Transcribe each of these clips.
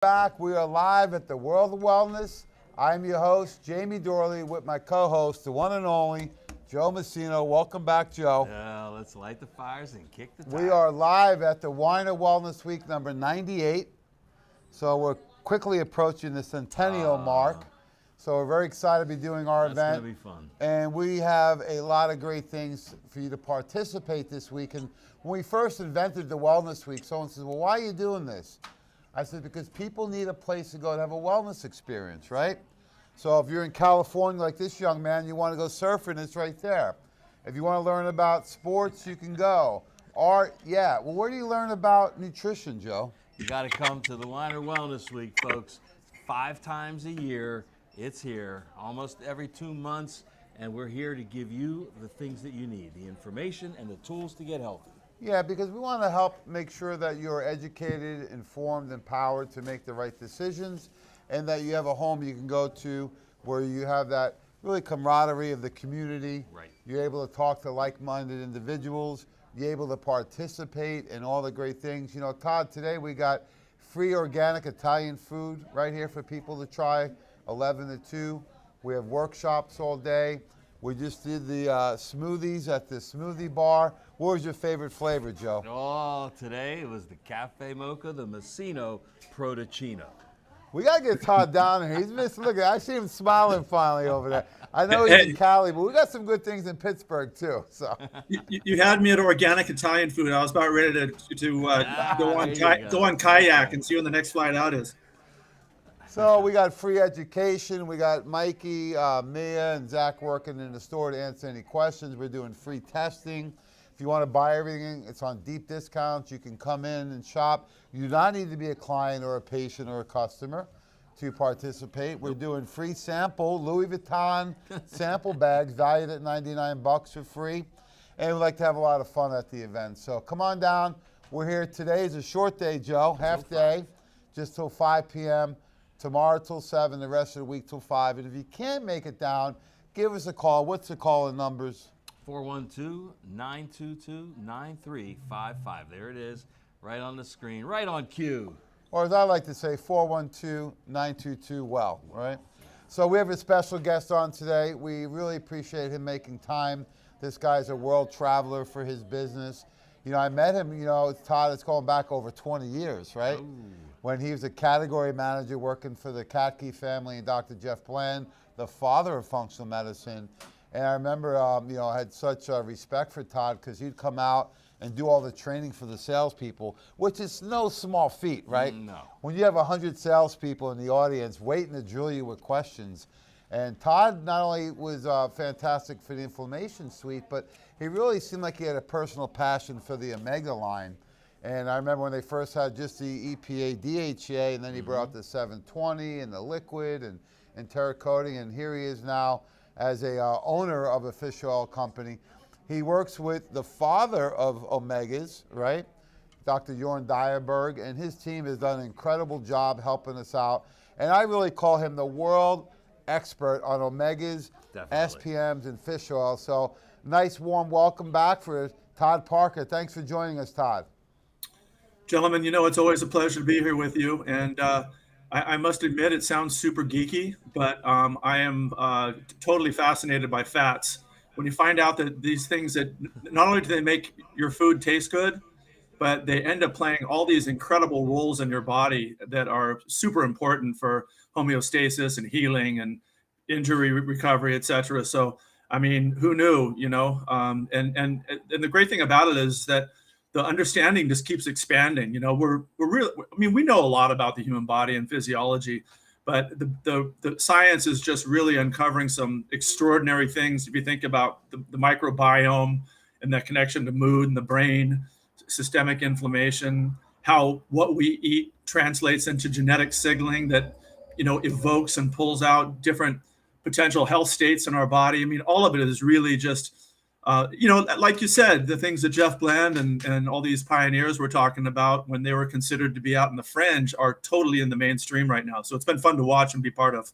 Back. We are live at the World of Wellness. I'm your host, Jamie Dorley, with my co-host, the one and only, Joe Messino. Welcome back, Joe. Let's light the fires and kick the tires. We are live at the Wine of Wellness Week number 98. So we're quickly approaching the centennial mark. So we're very excited to be doing our event. That's going to be fun. And we have a lot of great things for you to participate this week. And when we first invented the Wellness Week, someone says, well, why are you doing this? I said, because people need a place to go to have a wellness experience, right? So if you're in California like this young man, you want to go surfing, it's right there. If you want to learn about sports, you can go. Art, yeah. Well, where do you learn about nutrition, Joe? You got to come to the Wine of Wellness Week, folks. 5 times a year, it's here, almost every 2 months, and we're here to give you the things that you need, the information and the tools to get healthy. Yeah, because we want to help make sure that you're educated, informed, empowered to make the right decisions, and that you have a home you can go to where you have that really camaraderie of the community. Right. You're able to talk to like-minded individuals. You're able to participate in all the great things. You know, Todd, today we got free organic Italian food right here for people to try, 11 to 2. We have workshops all day. We just did the smoothies at the smoothie bar. What was your favorite flavor, Joe? Oh, today it was the Cafe Mocha, the Messino Protocino. We got to get Todd down here. He's missing. Look, I see him smiling finally over there. I know he's in Cali, but we got some good things in Pittsburgh, too. So You had me at organic Italian food. I was about ready to go on kayak and see when the next flight out is. So we got free education. We got Mikey, Mia, and Zach working in the store to answer any questions. We're doing free testing. If you want to buy everything, it's on deep discounts. You can come in and shop. You do not need to be a client or a patient or a customer to participate. We're doing free sample Louis Vuitton sample bags valued at $99 for free. And we like to have a lot of fun at the event. So come on down. We're here. Today is a short day, Joe, half day, just till 5 p.m. Tomorrow till 7, the rest of the week till 5. And if you can't make it down, give us a call. What's the call-in numbers? 412-922-9355. There it is, right on the screen, right on cue. Or as I like to say, 412-922-WELL, right? So we have a special guest on today. We really appreciate him making time. This guy's a world traveler for his business. You know, I met him, you know, Todd, it's going back over 20 years, right? Ooh. When he was a category manager working for the Katke family and Dr. Jeff Bland, the father of functional medicine. And I remember, you know, I had such respect for Todd because he'd come out and do all the training for the salespeople, which is no small feat, right? No. When you have 100 salespeople in the audience waiting to drill you with questions. And Todd not only was fantastic for the inflammation suite, but he really seemed like he had a personal passion for the Omega line. And I remember when they first had just the EPA DHA, and then he brought the 720 and the liquid and enteric coating, and here he is now as a owner of a fish oil company. He works with the father of Omegas, right? Dr. Jorn Dyerberg, and his team has done an incredible job helping us out. And I really call him the world expert on Omegas, Definitely. SPMs, and fish oil. So nice warm welcome back for Todd Parker. Thanks for joining us, Todd. Gentlemen, you know, it's always a pleasure to be here with you. And I must admit, it sounds super geeky, but I am totally fascinated by fats. When you find out that these things that not only do they make your food taste good, but they end up playing all these incredible roles in your body that are super important for homeostasis and healing and injury recovery, et cetera. So, I mean, who knew, you know? And the great thing about it is that the understanding just keeps expanding. You know, we're really, I mean, we know a lot about the human body and physiology, but the science is just really uncovering some extraordinary things. If you think about the microbiome and that connection to mood and the brain, systemic inflammation, how what we eat translates into genetic signaling that, you know, evokes and pulls out different potential health states in our body. I mean, all of it is really just, you know, like you said, the things that Jeff Bland and all these pioneers were talking about when they were considered to be out in the fringe are totally in the mainstream right now. So it's been fun to watch and be part of.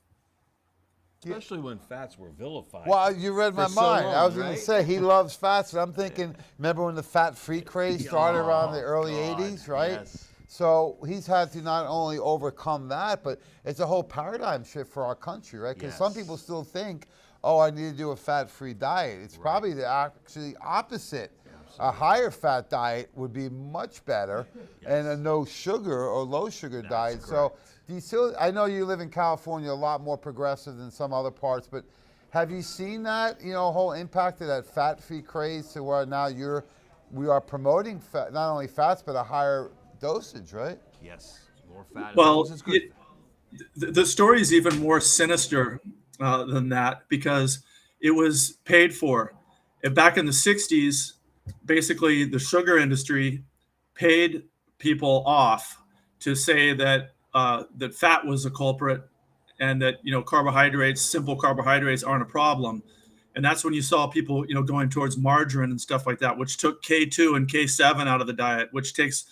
Especially when fats were vilified. Well, you read my so mind. long, I was going right? to say he loves fats. And I'm thinking, remember when the fat-free craze started around the early God, 80s, right? yes. So he's had to not only overcome that, but it's a whole paradigm shift for our country, right? Because some Yes. people still think, oh, I need to do a fat-free diet. It's probably the actually opposite. A higher fat diet would be much better, and a no sugar or low sugar diet. So do you still, I know you live in California, a lot more progressive than some other parts, but have you seen that, whole impact of that fat-free craze to where now we are promoting fat, not only fats, but a higher dosage, right? Yes, more fat. As long Well, as it's good. the story is even more sinister than that because it was paid for. And back in the 60s, basically the sugar industry paid people off to say that that fat was a culprit and that carbohydrates, simple carbohydrates, aren't a problem. And that's when you saw people going towards margarine and stuff like that, which took K2 and K7 out of the diet, which takes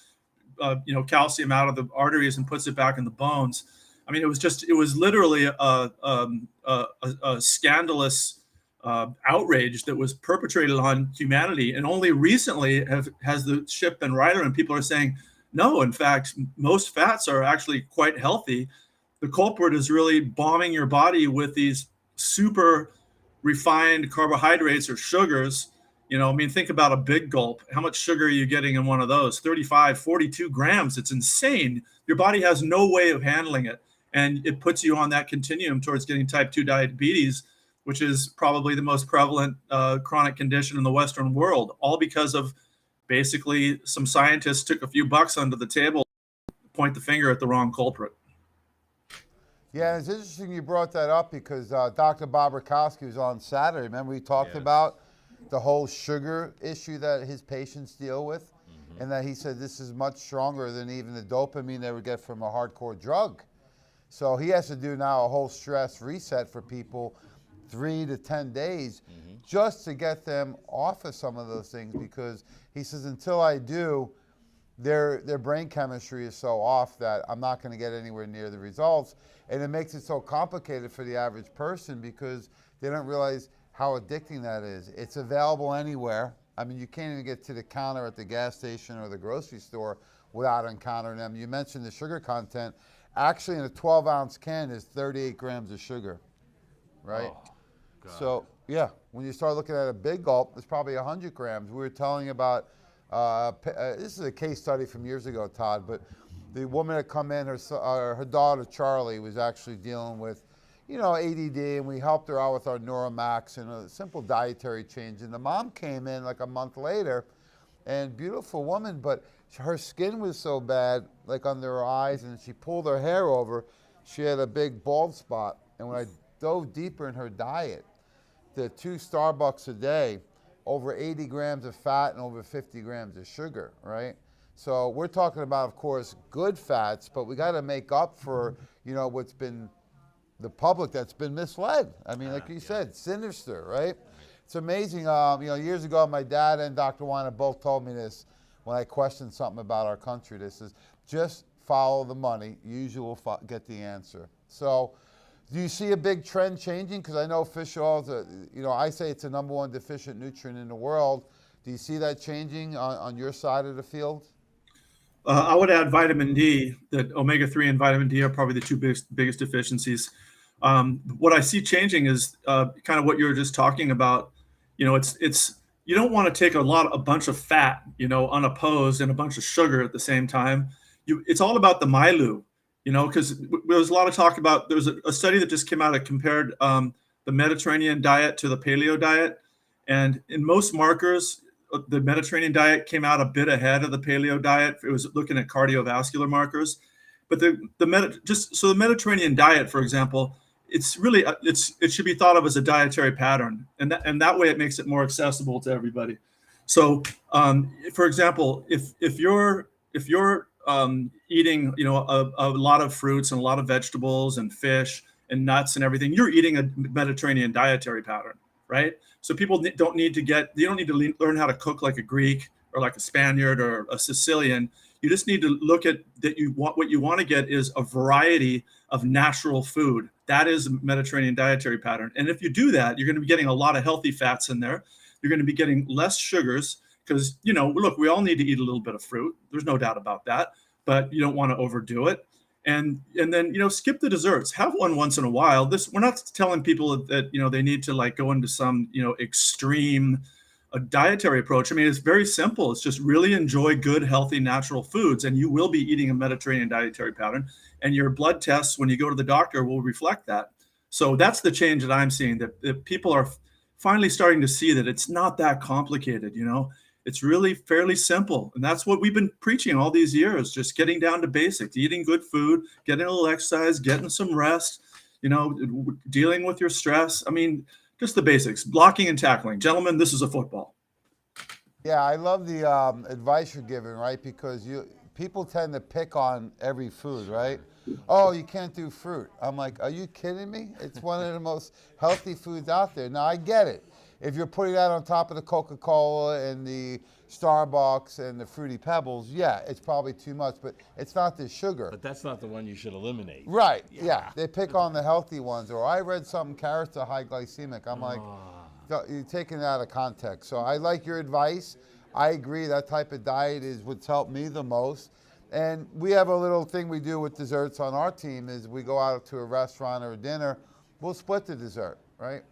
calcium out of the arteries and puts it back in the bones. I mean, it was literally a scandalous outrage that was perpetrated on humanity. And only recently has the ship been righted, and people are saying, no, in fact, most fats are actually quite healthy. The culprit is really bombing your body with these super refined carbohydrates or sugars. I mean, think about a big gulp. How much sugar are you getting in one of those? 35, 42 grams. It's insane. Your body has no way of handling it. And it puts you on that continuum towards getting type 2 diabetes, which is probably the most prevalent chronic condition in the Western world, all because of basically some scientists took a few bucks under the table, point the finger at the wrong culprit. Yeah, it's interesting you brought that up because Dr. Bob Rakowski was on Saturday. Remember we talked about the whole sugar issue that his patients deal with, and that he said this is much stronger than even the dopamine they would get from a hardcore drug. So he has to do now a whole stress reset for people, 3 to 10 days, just to get them off of some of those things, because he says until I do, their brain chemistry is so off that I'm not going to get anywhere near the results. And it makes it so complicated for the average person because they don't realize how addicting that is. It's available anywhere. I mean, you can't even get to the counter at the gas station or the grocery store without encountering them. You mentioned the sugar content. Actually, in a 12-ounce can is 38 grams of sugar, right? Oh, God. So, yeah, when you start looking at a big gulp, it's probably 100 grams. We were telling about, this is a case study from years ago, Todd, but the woman that come in, her daughter, Charlie, was actually dealing with, ADD, and we helped her out with our Neuromax and a simple dietary change. And the mom came in like a month later, and beautiful woman, but her skin was so bad, like under her eyes, and she pulled her hair over, she had a big bald spot. And when I dove deeper in her diet, the 2 Starbucks a day, over 80 grams of fat and over 50 grams of sugar, right? So we're talking about, of course, good fats, but we got to make up for, what's been the public that's been misled. I mean, like you said, sinister, right? It's amazing. Years ago, my dad and Dr. Weiner both told me this when I questioned something about our country. This is just follow the money. Usually will get the answer. So do you see a big trend changing? Because I know fish oil is I say it's the #1 deficient nutrient in the world. Do you see that changing on your side of the field? I would add vitamin D. That omega-3 and vitamin D are probably the two biggest deficiencies. What I see changing is kind of what you were just talking about. It's you don't want to take a bunch of fat, unopposed, and a bunch of sugar at the same time. It's all about the MyLu, because there was a lot of talk about. There was a study that just came out that compared the Mediterranean diet to the Paleo diet, and in most markers, the Mediterranean diet came out a bit ahead of the Paleo diet. It was looking at cardiovascular markers, but the Mediterranean diet, for example, it's really it should be thought of as a dietary pattern, and that way it makes it more accessible to everybody. So, for example, if you're eating a lot of fruits and a lot of vegetables and fish and nuts and everything, you're eating a Mediterranean dietary pattern, right? So people don't need to learn how to cook like a Greek or like a Spaniard or a Sicilian. You just need to look at that. What you want to get is a variety of natural food. That is a Mediterranean dietary pattern. And if you do that, you're going to be getting a lot of healthy fats in there. You're going to be getting less sugars because, look, we all need to eat a little bit of fruit. There's no doubt about that. but you don't want to overdo it. And then, skip the desserts. Have one once in a while. We're not telling people that, they need to like go into some, extreme dietary approach. I mean, it's very simple. It's just really enjoy good, healthy, natural foods, and you will be eating a Mediterranean dietary pattern. And your blood tests when you go to the doctor will reflect that. So that's the change that I'm seeing, that people are finally starting to see that it's not that complicated. It's really fairly simple. And that's what we've been preaching all these years, just getting down to basics, eating good food, getting a little exercise, getting some rest, dealing with your stress. I mean, just the basics, blocking and tackling. Gentlemen, this is a football. Yeah, I love the advice you're giving, right? Because people tend to pick on every food, right? Oh, you can't do fruit. I'm like, are you kidding me? It's one of the most healthy foods out there. Now, I get it. If you're putting that on top of the Coca-Cola and the Starbucks and the Fruity Pebbles, yeah, it's probably too much, but it's not the sugar. But that's not the one you should eliminate. Right, yeah. They pick on the healthy ones. Or I read something, carrots are high glycemic. I'm like, you're taking it out of context. So I like your advice. I agree that type of diet is what's helped me the most. And we have a little thing we do with desserts on our team is we go out to a restaurant or a dinner, we'll split the dessert, right?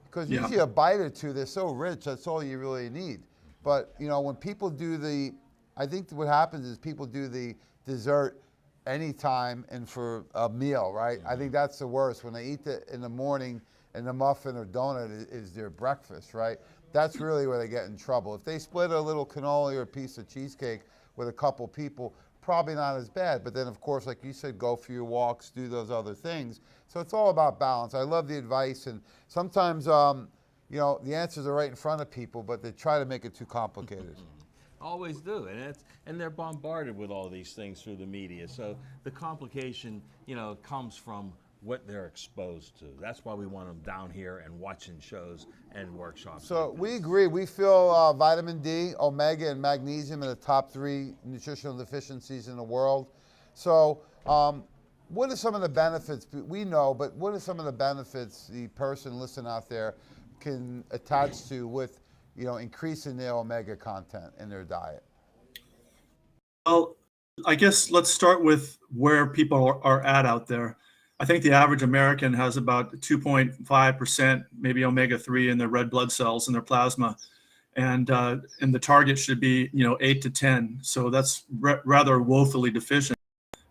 Because usually a bite or two, they're so rich, that's all you really need. But, when people do I think what happens is people do the dessert anytime and for a meal, right? I think that's the worst. When they eat it in the morning and the muffin or donut is their breakfast, right? That's really where they get in trouble. If they split a little cannoli or a piece of cheesecake with a couple people, probably not as bad. But then, of course, like you said, go for your walks, do those other things. So it's all about balance. I love the advice. And sometimes, the answers are right in front of people, but they try to make it too complicated. Always do, and they're bombarded with all these things through the media. So the complication, comes from what they're exposed to. That's why we want them down here and watching shows and workshops. So like we agree. We feel vitamin D, omega, and magnesium are the top 3 nutritional deficiencies in the world. So what are some of the benefits? We know, but what are some of the benefits the person listening out there can attach to with, increasing their omega content in their diet? Well, I guess let's start with where people are at out there. I think the average American has about 2.5%, maybe omega-3 in their red blood cells in their plasma. And the target should be, 8 to 10. So that's rather woefully deficient.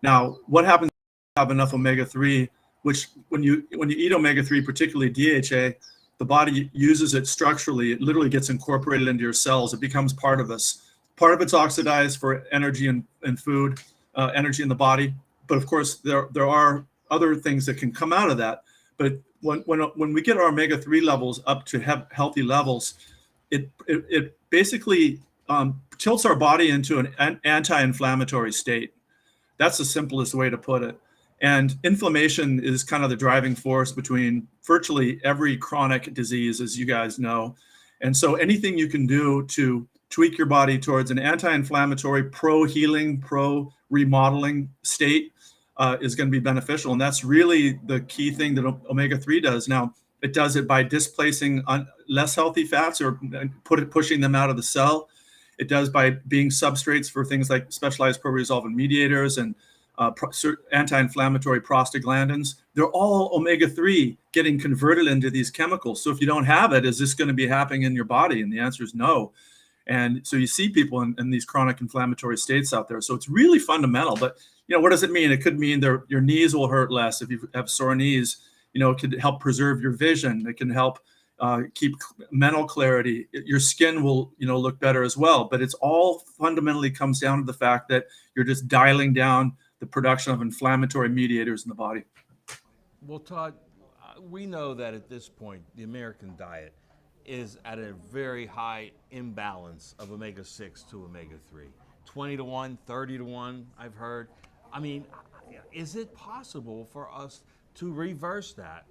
Now, what happens if you have enough omega-3, which when you eat omega-3, particularly DHA, the body uses it structurally. It literally gets incorporated into your cells. It becomes part of us. Part of it's oxidized for energy and food, energy in the body. But of course, there are other things that can come out of that. But when we get our omega-3 levels up to healthy levels, it basically tilts our body into an anti-inflammatory state. That's the simplest way to put it. And inflammation is kind of the driving force between virtually every chronic disease, as you guys know. And so anything you can do to tweak your body towards an anti-inflammatory, pro-healing, pro-remodeling state is going to be beneficial. And that's really the key thing that omega-3 does. Now, it does it by displacing less healthy fats or pushing them out of the cell. It does by being substrates for things like specialized pro-resolving mediators and anti-inflammatory prostaglandins. They're all omega-3 getting converted into these chemicals. So if you don't have it, is this going to be happening in your body? And the answer is no. And so you see people in these chronic inflammatory states out there. So it's really fundamental. But, what does it mean? It could mean your knees will hurt less if you have sore knees. It could help preserve your vision. It can help keep mental clarity. Your skin will, look better as well. But it's all fundamentally comes down to the fact that you're just dialing down the production of inflammatory mediators in the body. Well, Todd, we know that at this point, the American diet is at a very high imbalance of omega-6 to omega-3. 20 to 1, 30 to 1, I've heard. I mean, is it possible for us to reverse that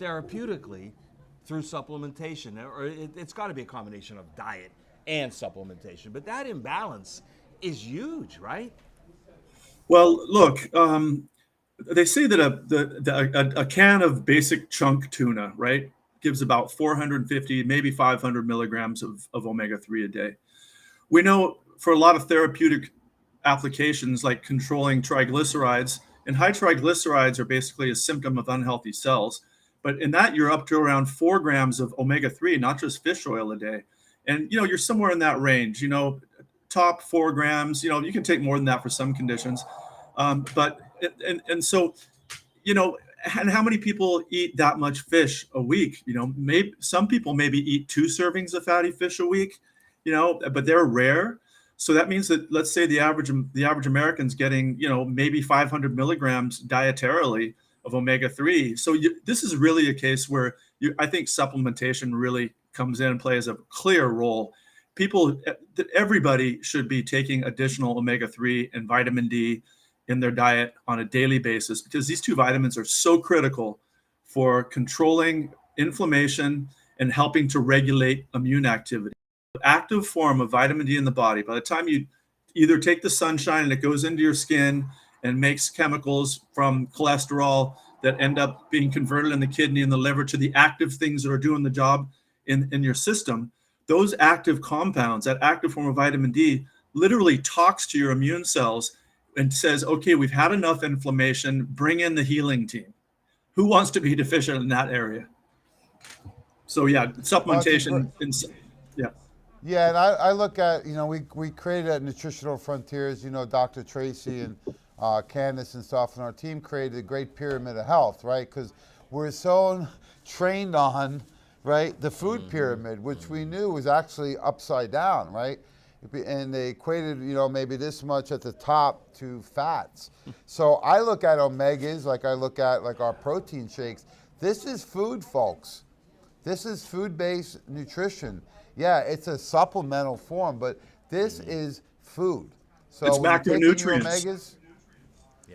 therapeutically through supplementation? Or it's got to be a combination of diet and supplementation. But that imbalance is huge, right? Well, look, they say that a can of basic chunk tuna, right, gives about 450, maybe 500 milligrams of omega-3 a day. We know for a lot of therapeutic applications like controlling triglycerides, and high triglycerides are basically a symptom of unhealthy cells. But in that, you're up to around 4 grams of omega-3, not just fish oil a day. And, you're somewhere in that range, top 4 grams, you can take more than that for some conditions. So, and how many people eat that much fish a week? Maybe some people maybe eat 2 servings of fatty fish a week, but they're rare. So that means that, let's say the average American's getting, maybe 500 milligrams dietarily of omega-3. So this is really a case where I think supplementation really comes in and plays a clear role. Everybody should be taking additional omega-3 and vitamin D in their diet on a daily basis, because these 2 vitamins are so critical for controlling inflammation and helping to regulate immune activity. Active form of vitamin D in the body, by the time you either take the sunshine and it goes into your skin and makes chemicals from cholesterol that end up being converted in the kidney and the liver to the active things that are doing the job in your system, those active compounds, that active form of vitamin D, literally talks to your immune cells and says, okay, we've had enough inflammation, bring in the healing team. Who wants to be deficient in that area? So yeah, supplementation. Yeah. Yeah, and I look at, we created at Nutritional Frontiers, Dr. Tracy and Candace and stuff, and our team created a great pyramid of health, right? Because we're so trained on, right, the food pyramid, which we knew was actually upside down, right? And they equated, maybe this much at the top to fats. So I look at omegas like I look at like our protein shakes. This is food, folks. This is food-based nutrition. Yeah, it's a supplemental form, but this is food. So it's when macronutrients. You're omegas,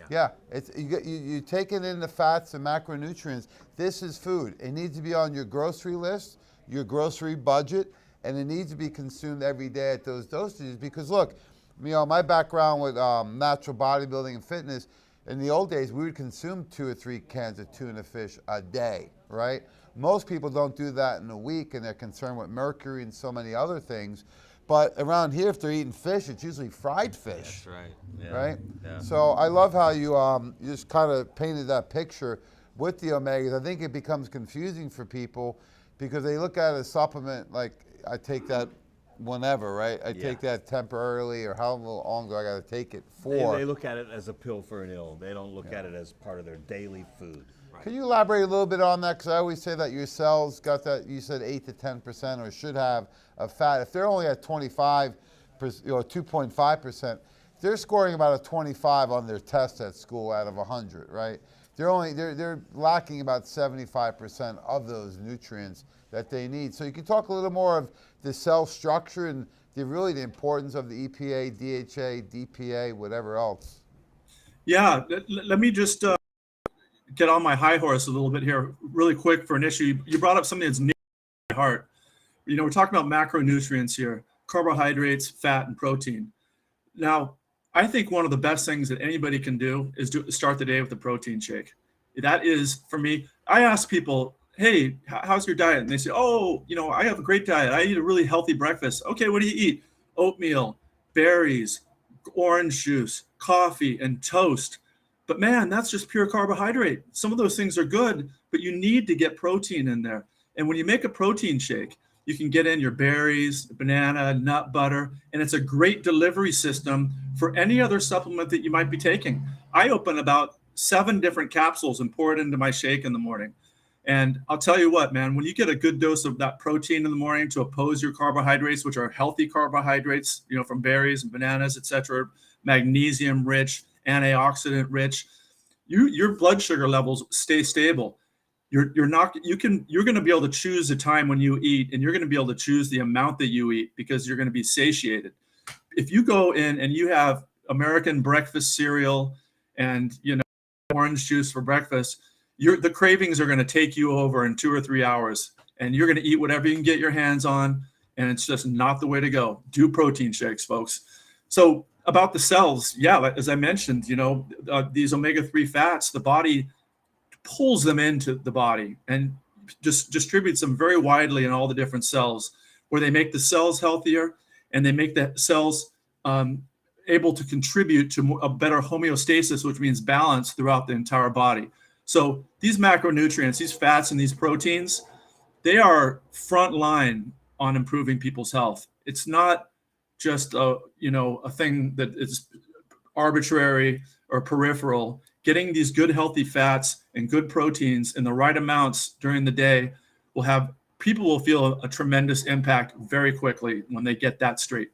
yeah, it's you taking in the fats and macronutrients. This is food. It needs to be on your grocery list, your grocery budget, and it needs to be consumed every day at those dosages. Because look, my background with natural bodybuilding and fitness, in the old days, we would consume 2 or 3 cans of tuna fish a day, right? Most people don't do that in a week, and they're concerned with mercury and so many other things. But around here, if they're eating fish, it's usually fried fish. That's right. Yeah. Right? Yeah. So I love how you just kind of painted that picture with the omegas. I think it becomes confusing for people because they look at a supplement like, I take that whenever, right? I take that temporarily, or how long do I got to take it for? They look at it as a pill for an ill. They don't look at it as part of their daily food. Right. Can you elaborate a little bit on that? Because I always say that your cells got that, you said 8 to 10% or should have of fat. If they're only at 25%, 2.5%, they're scoring about a 25 on their test at school out of 100, right? They're lacking about 75% of those nutrients that they need. So you can talk a little more of the cell structure and the importance of the EPA, DHA, DPA, whatever else. Yeah, let me just get on my high horse a little bit here really quick for an issue. You brought up something that's near my heart. We're talking about macronutrients here, carbohydrates, fat, and protein. Now, I think one of the best things that anybody can do is start the day with a protein shake. That is, for me, I ask people, hey, how's your diet? And they say, oh, I have a great diet. I eat a really healthy breakfast. Okay, what do you eat? Oatmeal, berries, orange juice, coffee, and toast. But man, that's just pure carbohydrate. Some of those things are good, but you need to get protein in there. And when you make a protein shake, you can get in your berries, banana, nut butter, and it's a great delivery system for any other supplement that you might be taking. I open about 7 different capsules and pour it into my shake in the morning. And I'll tell you what, man, when you get a good dose of that protein in the morning to oppose your carbohydrates, which are healthy carbohydrates, from berries and bananas, et cetera, magnesium rich, antioxidant rich, your blood sugar levels stay stable. You're going to be able to choose the time when you eat, and you're going to be able to choose the amount that you eat because you're going to be satiated. If you go in and you have American breakfast cereal and orange juice for breakfast, the cravings are going to take you over in 2 or 3 hours, and you're going to eat whatever you can get your hands on, and it's just not the way to go. Do protein shakes, folks. So about the cells, yeah, as I mentioned, these omega-3 fats, the body pulls them into the body and just distributes them very widely in all the different cells, where they make the cells healthier and they make the cells able to contribute to a better homeostasis, which means balance throughout the entire body. So these macronutrients, these fats and these proteins, they are front line on improving people's health. It's not just a thing that is arbitrary or peripheral. Getting these good healthy fats and good proteins in the right amounts during the day people will feel a tremendous impact very quickly when they get that straight.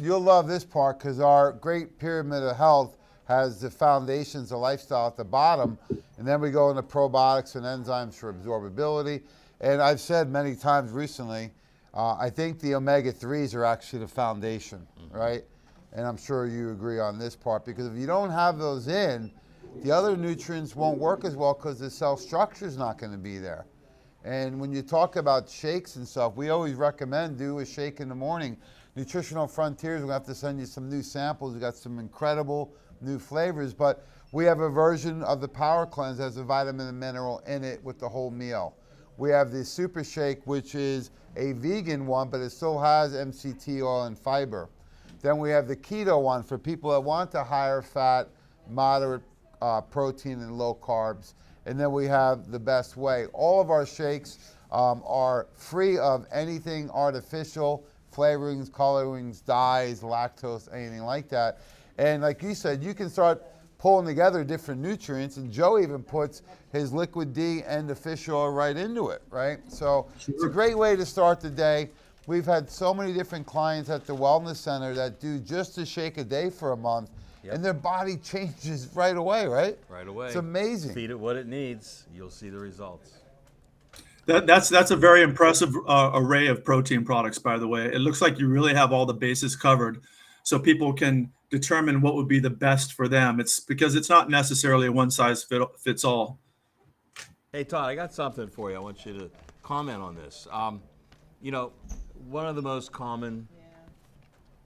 You'll love this part because our great pyramid of health has the foundations of lifestyle at the bottom, and then we go into probiotics and enzymes for absorbability. And I've said many times recently, I think the omega-3s are actually the foundation, right? And I'm sure you agree on this part, because if you don't have those in, the other nutrients won't work as well because the cell structure is not going to be there. And when you talk about shakes and stuff, we always recommend do a shake in the morning. Nutritional Frontiers, we'll have to send you some new samples. We've got some incredible new flavors, but we have a version of the Power Cleanse that has a vitamin and mineral in it with the whole meal. We have the Super Shake, which is a vegan one, but it still has MCT oil and fiber. Then we have the keto one for people that want the higher fat, moderate protein and low carbs. And then we have the Best Way. All of our shakes are free of anything artificial, flavorings, colorings, dyes, lactose, anything like that. And like you said, you can start pulling together different nutrients, and Joe even puts his liquid D and the fish oil right into it, right? So It's a great way to start the day. We've had so many different clients at the Wellness Center that do just a shake a day for a month, and their body changes right away, right? Right away. It's amazing. Feed it what it needs, you'll see the results. That's a very impressive array of protein products, by the way. It looks like you really have all the bases covered, so people can determine what would be the best for them. It's because it's not necessarily a one size fits all. Hey Todd, I got something for you. I want you to comment on this. One of the most common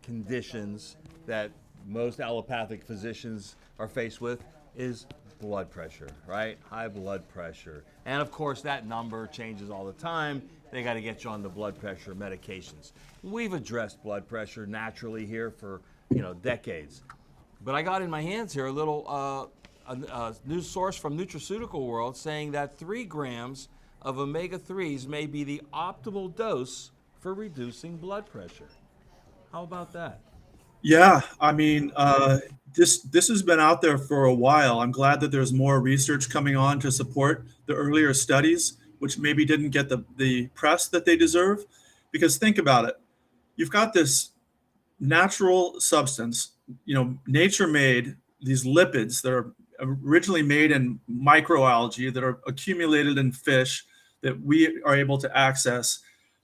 conditions that most allopathic physicians are faced with is blood pressure, right? High blood pressure. And of course that number changes all the time. They got to get you on the blood pressure medications. We've addressed blood pressure naturally here for decades. But I got in my hands here a little news source from Nutraceutical World saying that 3 grams of omega-3s may be the optimal dose for reducing blood pressure. How about that? Yeah, I mean, this has been out there for a while. I'm glad that there's more research coming on to support the earlier studies, which maybe didn't get the press that they deserve. Because think about it. You've got this natural substance, nature made, these lipids that are originally made in microalgae that are accumulated in fish that we are able to access,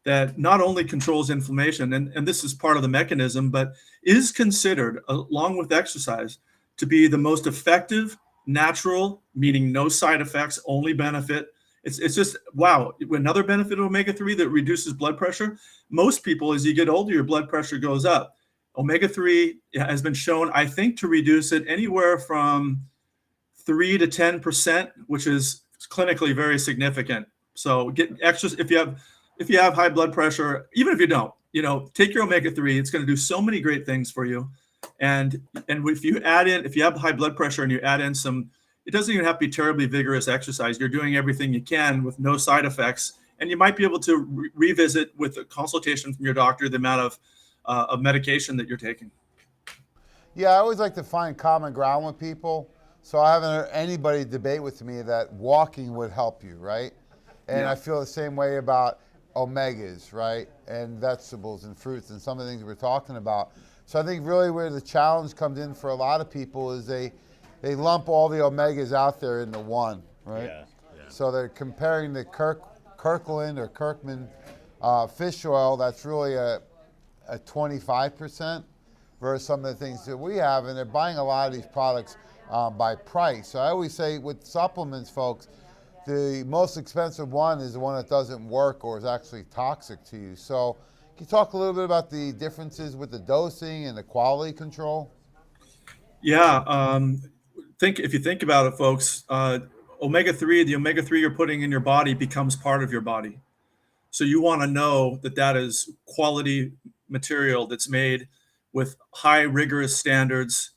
that not only controls inflammation, and this is part of the mechanism, but is considered, along with exercise, to be the most effective, natural, meaning no side effects, only benefit. It's just, wow, another benefit of omega-3 that reduces blood pressure. Most people, as you get older, your blood pressure goes up. Omega-3 has been shown, I think, to reduce it anywhere from 3 to 10%, which is clinically very significant. So get extra if you have high blood pressure, even if you don't, take your omega-3. It's going to do so many great things for you. And if you have high blood pressure and you add in some, it doesn't even have to be terribly vigorous exercise. You're doing everything you can with no side effects, and you might be able to revisit with a consultation from your doctor the amount of medication that you're taking. Yeah, I always like to find common ground with people. So I haven't heard anybody debate with me that walking would help you, right? And I feel the same way about omegas, right? And vegetables and fruits and some of the things we're talking about. So I think really where the challenge comes in for a lot of people is they lump all the omegas out there into one, right? Yeah. So they're comparing the Kirkland or Kirkman fish oil that's really a 25% versus some of the things that we have, and they're buying a lot of these products by price. So I always say with supplements, folks, the most expensive one is the one that doesn't work or is actually toxic to you. So can you talk a little bit about the differences with the dosing and the quality control? Yeah, if you think about it, folks, the omega-3 you're putting in your body becomes part of your body. So you want to know that is quality material that's made with high rigorous standards,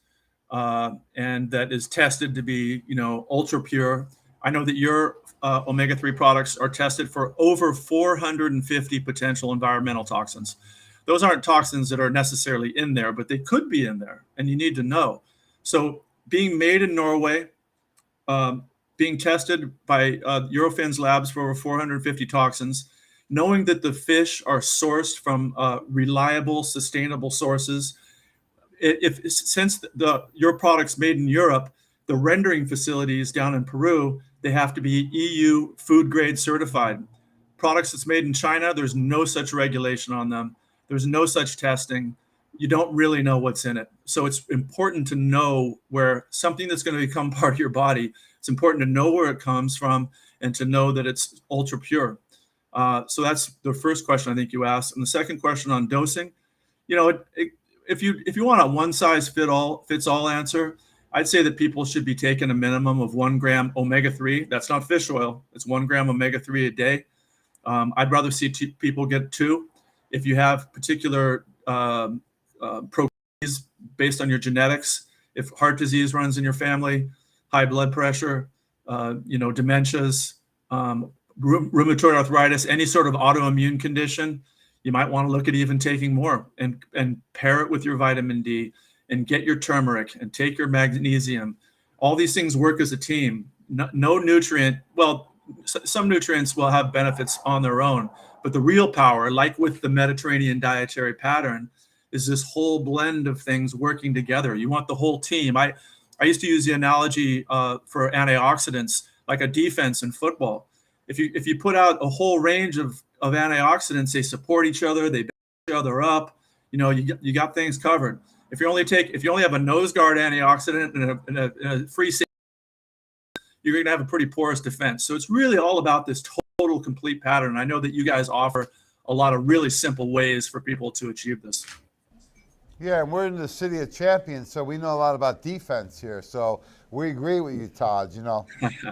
and that is tested to be, ultra pure. I know that your omega-3 products are tested for over 450 potential environmental toxins. Those aren't toxins that are necessarily in there, but they could be in there, and you need to know. So being made in Norway, being tested by Eurofin's labs for over 450 toxins, knowing that the fish are sourced from reliable, sustainable sources. Since your product's made in Europe, the rendering facilities down in Peru, they have to be EU food grade certified. Products that's made in China, there's no such regulation on them. There's no such testing. You don't really know what's in it. So it's important to know where something that's going to become part of your body, it's important to know where it comes from and to know that it's ultra pure. So that's the first question I think you asked. And the second question on dosing, if you want a one size fits all answer, I'd say that people should be taking a minimum of 1 gram omega-3. That's not fish oil. It's 1 gram omega-3 a day. I'd rather see people get 2. If you have particular proclivities based on your genetics, if heart disease runs in your family, high blood pressure, dementias, rheumatoid arthritis, any sort of autoimmune condition, you might want to look at even taking more and pair it with your vitamin D and get your turmeric and take your magnesium. All these things work as a team. No nutrient, well, some nutrients will have benefits on their own, but the real power, like with the Mediterranean dietary pattern, is this whole blend of things working together. You want the whole team. I used to use the analogy for antioxidants, like a defense in football. If you put out a whole range of antioxidants, they support each other, they back each other up. You got things covered. If you only have a nose guard antioxidant and a free safety, you're going to have a pretty porous defense. So it's really all about this total complete pattern. I know that you guys offer a lot of really simple ways for people to achieve this. Yeah, and we're in the city of champions, so we know a lot about defense here. So we agree with you, Todd,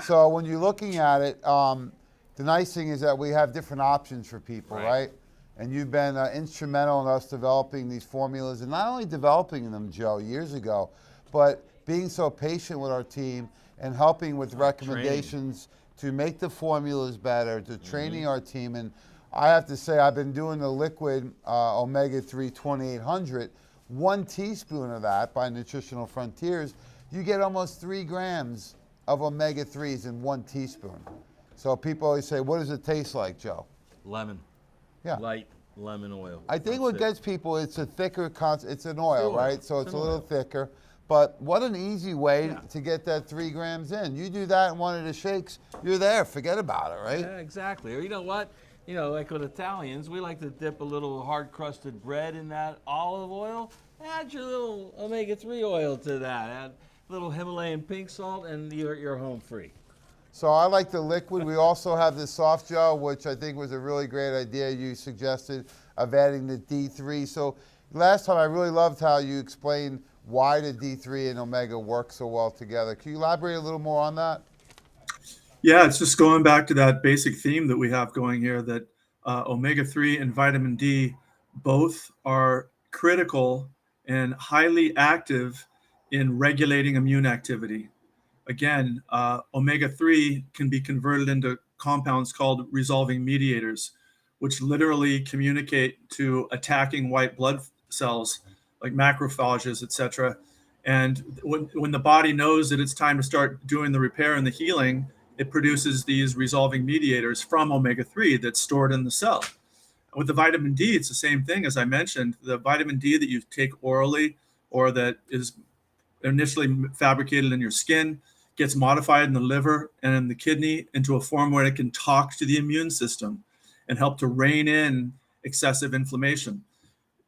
So when you're looking at it, the nice thing is that we have different options for people, right? And you've been instrumental in us developing these formulas, and not only developing them, Joe, years ago, but being so patient with our team and helping with recommendations to make the formulas better, to training our team. And I have to say, I've been doing the liquid omega-3 2800. 1 teaspoon of that by Nutritional Frontiers, you get almost 3 grams of omega-3s in 1 teaspoon. So people always say, what does it taste like, Joe? Lemon. Yeah. Light lemon oil. I think what gets people, it's a thicker, it's an oil, right? So it's a little thicker. But what an easy way to get that 3 grams in. You do that in one of the shakes, you're there. Forget about it, right? Yeah, exactly. Or you know what? Like with Italians, we like to dip a little hard-crusted bread in that olive oil. Add your little omega-3 oil to that. Add a little Himalayan pink salt, and you're home free. So I like the liquid. We also have the soft gel, which I think was a really great idea you suggested of adding the D3. So last time I really loved how you explained why the D3 and omega work so well together. Can you elaborate a little more on that? Yeah, it's just going back to that basic theme that we have going here, that omega-3 and vitamin D both are critical and highly active in regulating immune activity. Again, omega-3 can be converted into compounds called resolving mediators, which literally communicate to attacking white blood cells like macrophages, etc. And when the body knows that it's time to start doing the repair and the healing, it produces these resolving mediators from omega-3 that's stored in the cell. With the vitamin D, it's the same thing. As I mentioned, the vitamin D that you take orally or that is initially fabricated in your skin gets modified in the liver and in the kidney into a form where it can talk to the immune system and help to rein in excessive inflammation.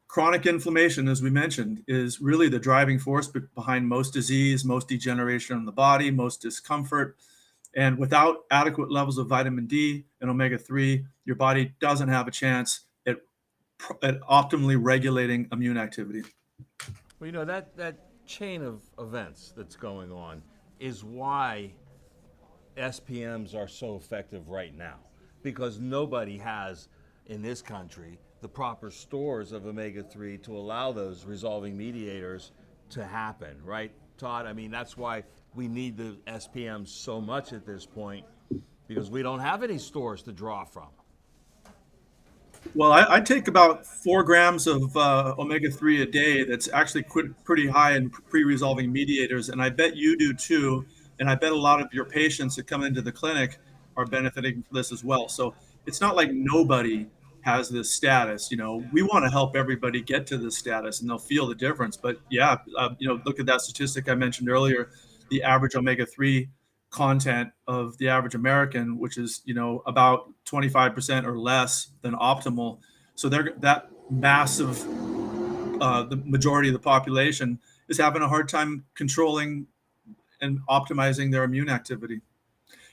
Chronic inflammation, as we mentioned, is really the driving force behind most disease, most degeneration in the body, most discomfort. And without adequate levels of vitamin D and omega-3, your body doesn't have a chance at optimally regulating immune activity. Well, that chain of events that's going on is why SPMs are so effective right now, because nobody has in this country the proper stores of omega-3 to allow those resolving mediators to happen, right, Todd? I mean, that's why we need the SPM so much at this point, because we don't have any stores to draw from. Well, I take about 4 grams of omega-3 a day. That's actually pretty high in pre-resolving mediators, and I bet you do too. And I bet a lot of your patients that come into the clinic are benefiting from this as well. So it's not like nobody has this status. You know, we want to help everybody get to this status, and they'll feel the difference. But yeah, you know, look at that statistic I mentioned earlier. The average omega-3 content of the average American, which is, you know, about 25% or less than optimal. So that massive, the majority of the population is having a hard time controlling and optimizing their immune activity.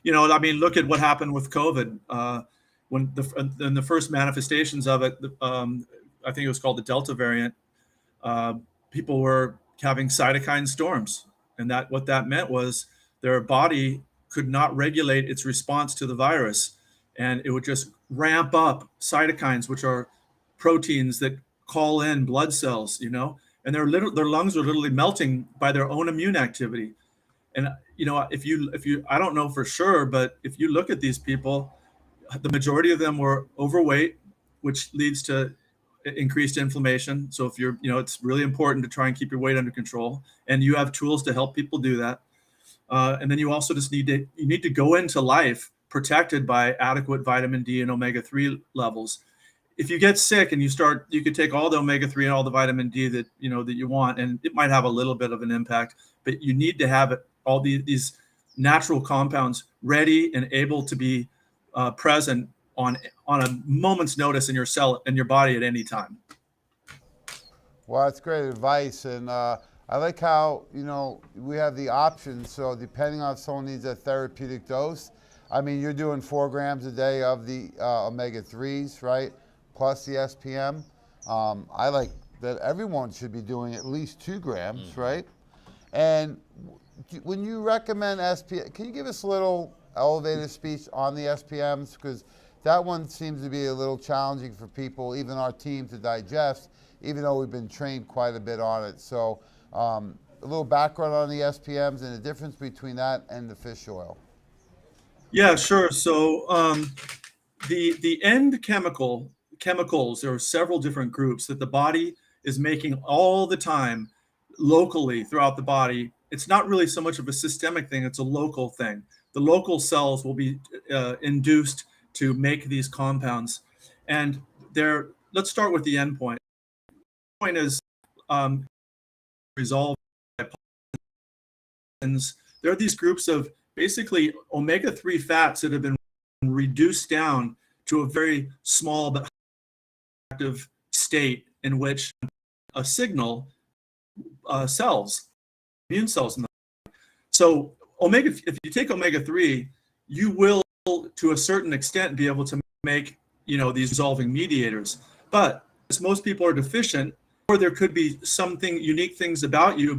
You know, I mean, look at what happened with COVID. When the first manifestations of it, I think it was called the Delta variant, people were having cytokine storms. And what that meant was their body could not regulate its response to the virus. And it would just ramp up cytokines, which are proteins that call in blood cells, you know, and their lungs were literally melting by their own immune activity. And, you know, if you, I don't know for sure, but if you look at these people, the majority of them were overweight, which leads to increased inflammation. So if you're, you know, it's really important to try and keep your weight under control, and you have tools to help people do that. And then you also just need to go into life protected by adequate vitamin D and omega-3 levels. If you get sick and you could take all the omega-3 and all the vitamin D that you want, and it might have a little bit of an impact, but you need to have all these natural compounds ready and able to be present on a moment's notice in your cell, in your body at any time. Well, that's great advice, and I like how, you know, we have the options. So depending on if someone needs a therapeutic dose, I mean, you're doing 4 grams a day of the omega-3s, right? Plus the SPM. I like that everyone should be doing at least 2 grams, right? And when you recommend SPM, can you give us a little elevator speech on the SPMs? Because that one seems to be a little challenging for people, even our team, to digest, even though we've been trained quite a bit on it. So a little background on the SPMs and the difference between that and the fish oil. Yeah, sure. So the end chemicals, there are several different groups that the body is making all the time locally throughout the body. It's not really so much of a systemic thing, it's a local thing. The local cells will be induced to make these compounds. And let's start with the end point. The point is resolved by pollens. There are these groups of basically omega-3 fats that have been reduced down to a very small but active state in which a signal cells, immune cells in the body. So if you take omega-3, you will, to a certain extent, be able to make, you know, these resolving mediators. But as most people are deficient, or there could be something unique things about your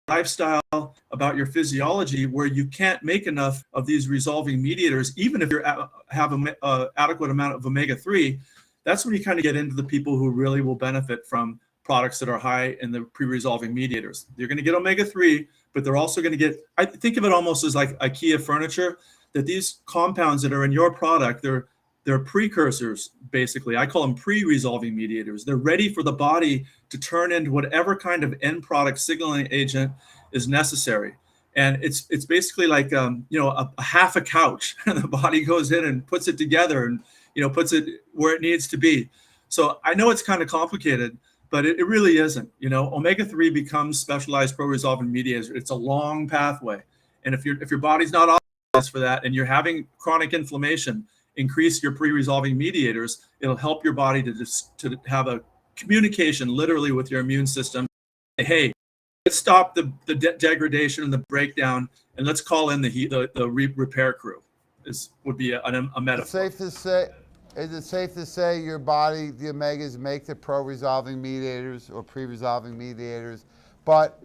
lifestyle, about your physiology, where you can't make enough of these resolving mediators, even if you have an adequate amount of omega-3. That's when you kind of get into the people who really will benefit from products that are high in the pre-resolving mediators. You're going to get omega-3, but they're also going to get, I think of it almost as like IKEA furniture, that these compounds that are in your product, they're precursors, basically. I call them pre-resolving mediators. They're ready for the body to turn into whatever kind of end product signaling agent is necessary. And it's basically like you know, a half a couch, and the body goes in and puts it together and, you know, puts it where it needs to be. So I know it's kind of complicated, but it really isn't. You know, omega-3 becomes specialized pro-resolving mediators. It's a long pathway, and if your body's not optimized for that, and you're having chronic inflammation, increase your pre-resolving mediators. It'll help your body to have a communication literally with your immune system. Hey, let's stop the degradation and the breakdown, and let's call in the repair crew. Would be a metaphor. Is it safe to say your body, the omegas, make the pro-resolving mediators or pre-resolving mediators, but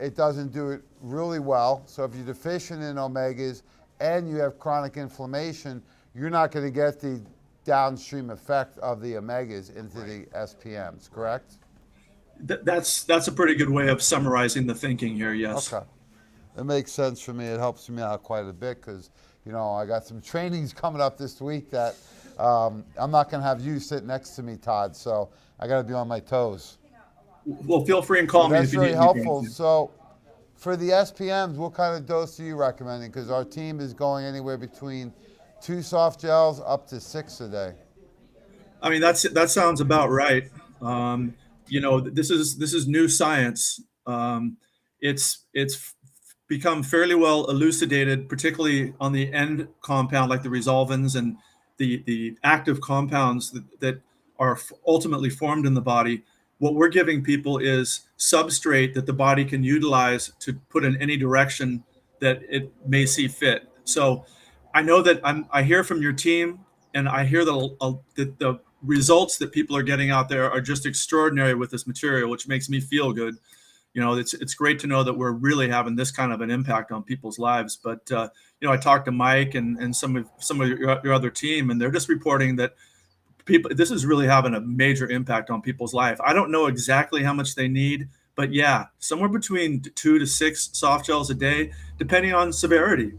it doesn't do it really well? So if you're deficient in omegas and you have chronic inflammation, you're not going to get the downstream effect of the omegas into the SPMs, correct? That's a pretty good way of summarizing the thinking here. Yes. Okay. It makes sense for me. It helps me out quite a bit because, you know, I got some trainings coming up this week that I'm not going to have you sit next to me, Todd. So I got to be on my toes. Well, feel free and call me That's if you very need helpful. anything. So for the SPMs, what kind of dose are you recommending? Because our team is going anywhere between 2 soft gels up to 6 a day. I mean, that sounds about right. You know, this is new science. It's become fairly well elucidated, particularly on the end compound, like the resolvins and the active compounds that are ultimately formed in the body. What we're giving people is substrate that the body can utilize to put in any direction that it may see fit. So I know that I hear from your team, and I hear that the results that people are getting out there are just extraordinary with this material, which makes me feel good. You know, it's great to know that we're really having this kind of an impact on people's lives. But you know, I talked to Mike and some of your other team, and they're just reporting that this is really having a major impact on people's life. I don't know exactly how much they need, but yeah, somewhere between 2 to 6 soft gels a day, depending on severity.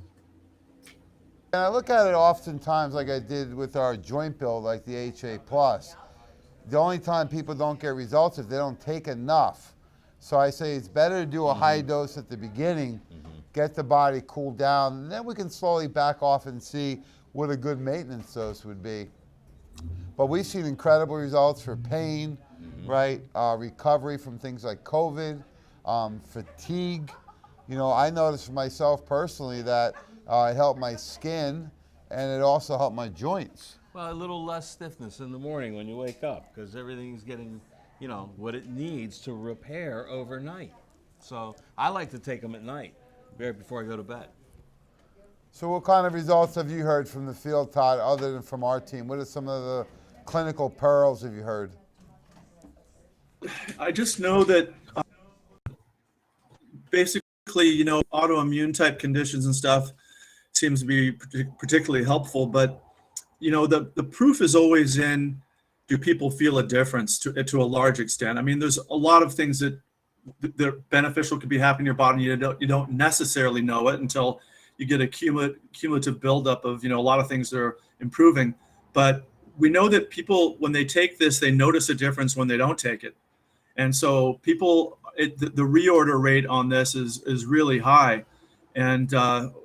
And I look at it oftentimes like I did with our joint build, like the HA Plus. The only time people don't get results is if they don't take enough. So I say it's better to do a high dose at the beginning, get the body cooled down, and then we can slowly back off and see what a good maintenance dose would be. But we've seen incredible results for pain, right? Recovery from things like COVID, fatigue. You know, I noticed for myself personally that it helped my skin and it also helped my joints. Well, a little less stiffness in the morning when you wake up because everything's getting, you know, what it needs to repair overnight. So I like to take them at night, right before I go to bed. So what kind of results have you heard from the field, Todd, other than from our team? What are some of the clinical pearls have you heard? I just know that basically, you know, autoimmune type conditions and stuff seems to be particularly helpful. But, you know, the proof is always in, do people feel a difference to a large extent? I mean, there's a lot of things that beneficial could be happening in your body. You don't necessarily know it until you get a cumulative buildup of, you know, a lot of things that are improving. But we know that people, when they take this, they notice a difference when they don't take it. And so people, the reorder rate on this is really high. And,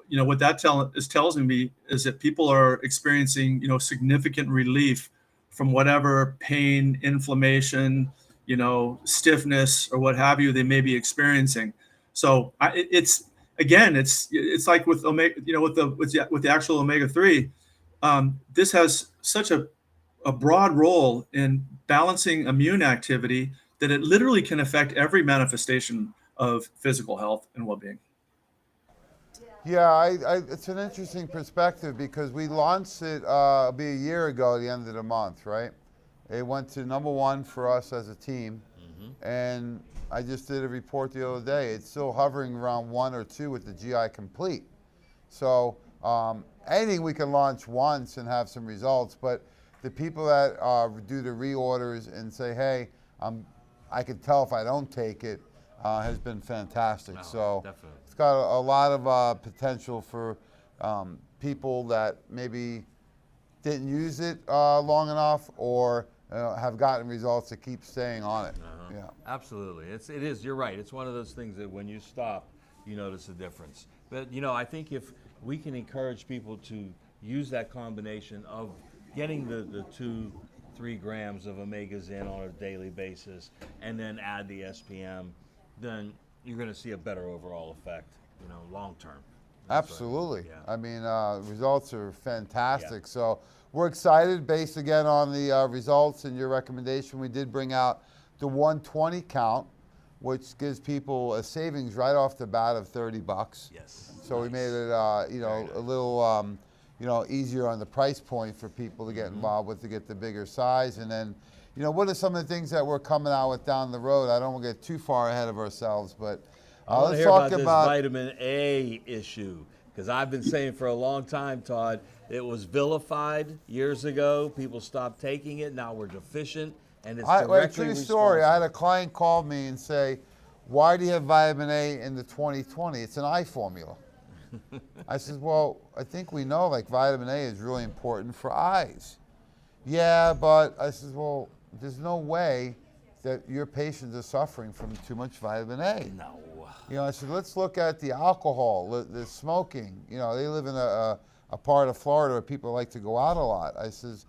you know, what that tells me is that people are experiencing, you know, significant relief from whatever pain, inflammation, you know, stiffness or what have you they may be experiencing. So it's like with omega, you know, with the actual omega-3, this has such a broad role in balancing immune activity that it literally can affect every manifestation of physical health and well-being. Yeah, it's an interesting perspective because we launched it it'll be a year ago at the end of the month, right? It went to #1 for us as a team, and I just did a report the other day. It's still hovering around 1 or 2 with the GI Complete. So anything we can launch once and have some results, but the people that do the reorders and say, hey, I can tell if I don't take it, has been fantastic. No, so definitely. it's got a lot of potential for people that maybe didn't use it long enough or have gotten results to keep staying on it. Yeah. Absolutely. It is, you're right. It's one of those things that when you stop, you notice a difference. But, you know, I think if we can encourage people to use that combination of getting the 2-3 grams of omegas in on a daily basis and then add the SPM, then you're going to see a better overall effect, you know, long term. Absolutely. Yeah. I mean, results are fantastic. Yeah. So we're excited based again on the results and your recommendation. We did bring out the 120 count, which gives people a savings right off the bat of $30. Yes. So we made it, you know, a little, you know, easier on the price point for people to get involved with to get the bigger size. And then, you know, what are some of the things that we're coming out with down the road? I don't want to get too far ahead of ourselves, but I want to let's hear talk about this vitamin A issue. Because I've been saying for a long time, Todd, it was vilified years ago. People stopped taking it. Now we're deficient, and it's directly True story. I had a responsible. client call me and say, "Why do you have vitamin A in the 2020? It's an eye formula." I said, "Well, I think we know like vitamin A is really important for eyes." Yeah, but I said, "Well, there's no way that your patients are suffering from too much vitamin A." No. I said, let's look at the alcohol, the smoking. They live in a part of Florida where people like to go out a lot. I says,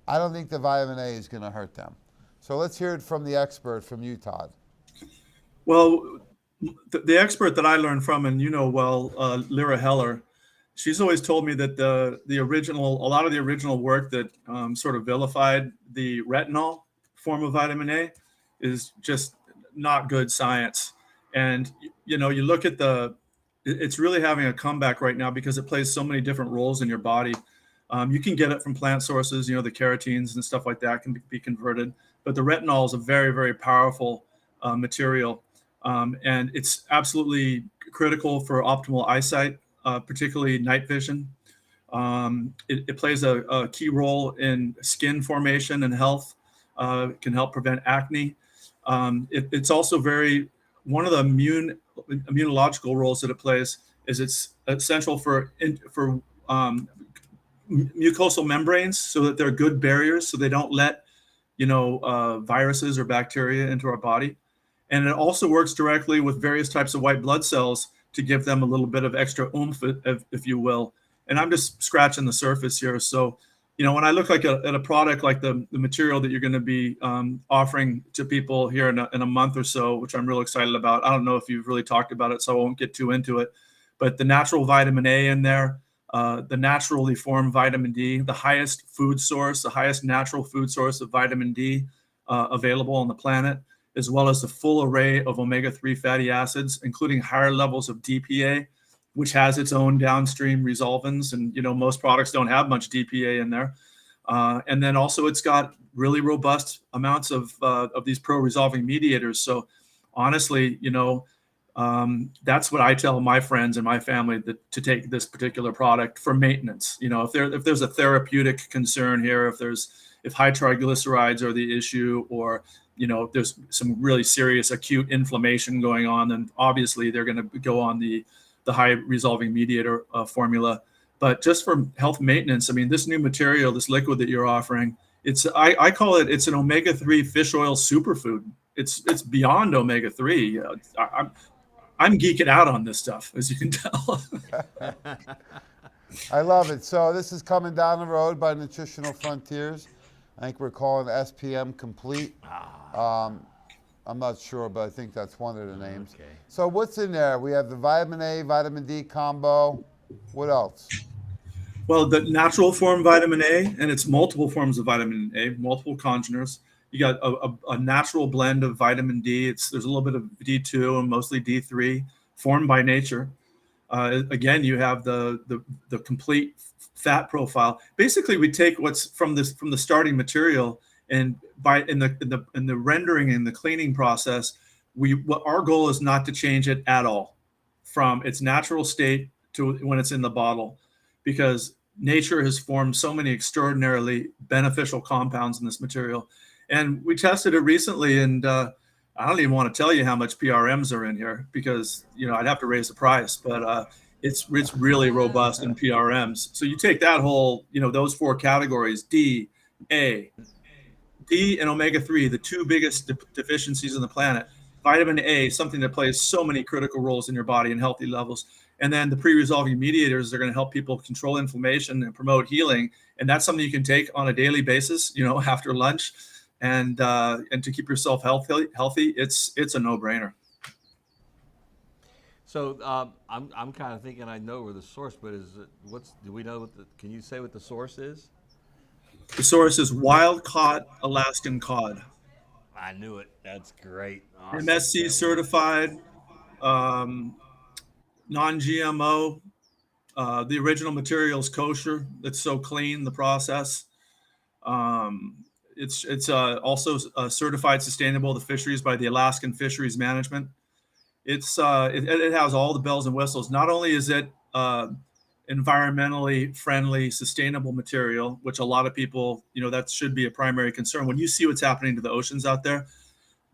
I don't think the vitamin A is going to hurt them. So let's hear it from the expert, from you, Todd. Well, the expert that I learned from, and well, Lyra Heller, she's always told me that a lot of the original work that sort of vilified the retinol form of vitamin A is just not good science. And you look at it's really having a comeback right now because it plays so many different roles in your body. You can get it from plant sources, the carotenes and stuff like that can be converted, but the retinol is a very, very powerful material. And it's absolutely critical for optimal eyesight, particularly night vision. It plays a key role in skin formation and health. It can help prevent acne. It's also one of the immunological roles that it plays is it's essential for mucosal membranes so that they're good barriers so they don't let viruses or bacteria into our body. And it also works directly with various types of white blood cells to give them a little bit of extra oomph, if you will. And I'm just scratching the surface here. So, when I look at a product like the material that you're going to be offering to people here in a month or so, which I'm real excited about. I don't know if you've really talked about it, so I won't get too into it. But the natural vitamin A in there, the naturally formed vitamin D, the highest natural food source of vitamin D available on the planet, as well as the full array of omega-3 fatty acids, including higher levels of DPA, which has its own downstream resolvins. And, most products don't have much DPA in there. And then also it's got really robust amounts of these pro-resolving mediators. So honestly, that's what I tell my friends and my family to take this particular product for maintenance. If there's a therapeutic concern here, if high triglycerides are the issue, or there's some really serious acute inflammation going on, then obviously they're going to go on the high resolving mediator formula. But just for health maintenance, I mean, this new material, this liquid that you're offering, I call it's an omega-3 fish oil superfood. It's beyond omega-3. I'm geeking out on this stuff, as you can tell. I love it. So this is coming down the road by Nutritional Frontiers. I think we're calling SPM Complete. I'm not sure, but I think that's one of the names. Okay. So what's in there? We have the vitamin A, vitamin D combo. What else? Well, the natural form vitamin A, and it's multiple forms of vitamin A, multiple congeners. You got a natural blend of vitamin D. There's a little bit of D2 and mostly D3 formed by nature. Again, you have the complete fat profile. Basically, we take what's from the starting material, and in the rendering and the cleaning process, our goal is not to change it at all from its natural state to when it's in the bottle, because nature has formed so many extraordinarily beneficial compounds in this material. And we tested it recently, and I don't even want to tell you how much PRMs are in here, because I'd have to raise the price, but it's really robust in PRMs. So you take that whole, those four categories, D, A, D and omega-3, the two biggest deficiencies on the planet. Vitamin A, something that plays so many critical roles in your body and healthy levels. And then the pre-resolving mediators are going to help people control inflammation and promote healing. And that's something you can take on a daily basis, after lunch, and to keep yourself healthy. It's a no-brainer. So I'm kind of thinking I know where the source, but do we know can you say what the source is? The source is wild-caught Alaskan cod. I knew it. That's great. Awesome. MSC certified, non-GMO. The original material is kosher. It's so clean, the process. It's also certified sustainable to fisheries by the Alaskan Fisheries Management. It has all the bells and whistles. Not only is it environmentally friendly, sustainable material, which a lot of people, that should be a primary concern. When you see what's happening to the oceans out there,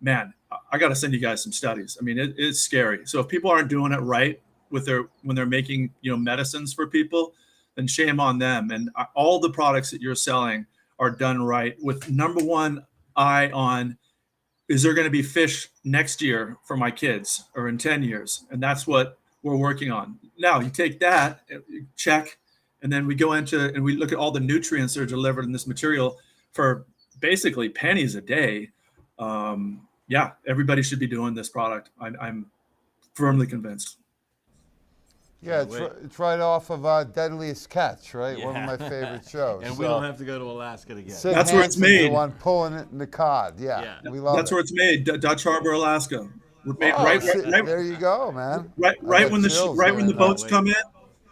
man, I got to send you guys some studies. I mean, it's scary. So if people aren't doing it right when they're making, medicines for people, then shame on them. And all the products that you're selling are done right with number one eye on, is there going to be fish next year for my kids or in 10 years? And that's what we're working on. Now you take that, check, and then we go into and we look at all the nutrients that are delivered in this material for basically pennies a day. Yeah, everybody should be doing this product. I'm firmly convinced. Yeah, it's right off of Deadliest Catch, right? One of my favorite shows. And we don't have to go to Alaska to get it. That's where it's made. The one pulling it in the cod. Yeah. We love That's it. where it's made, Dutch Harbor, Alaska. There you go, man. Right when the boats come in,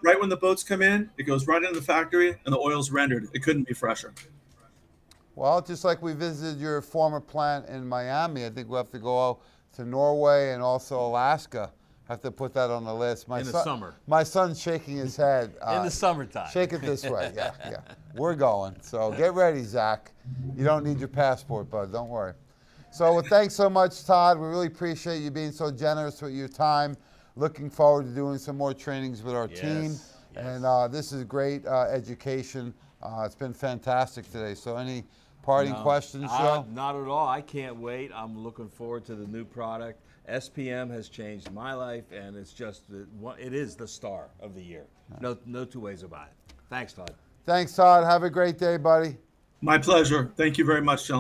right when the boats come in, it goes right into the factory and the oil's rendered. It couldn't be fresher. Well, just like we visited your former plant in Miami, I think we'll have to go to Norway and also Alaska. Have to put that on the list. In the summer. My son's shaking his head. In the summertime. Shake it this way. Yeah. We're going. So get ready, Zach. You don't need your passport, bud. Don't worry. So thanks so much, Todd. We really appreciate you being so generous with your time. Looking forward to doing some more trainings with our team. Yes. And this is great education. It's been fantastic today. So any parting questions, Joe? Not at all. I can't wait. I'm looking forward to the new product. SPM has changed my life, and it's just it is the star of the year. No two ways about it. Thanks, Todd. Thanks, Todd. Have a great day, buddy. My pleasure. Thank you very much, gentlemen.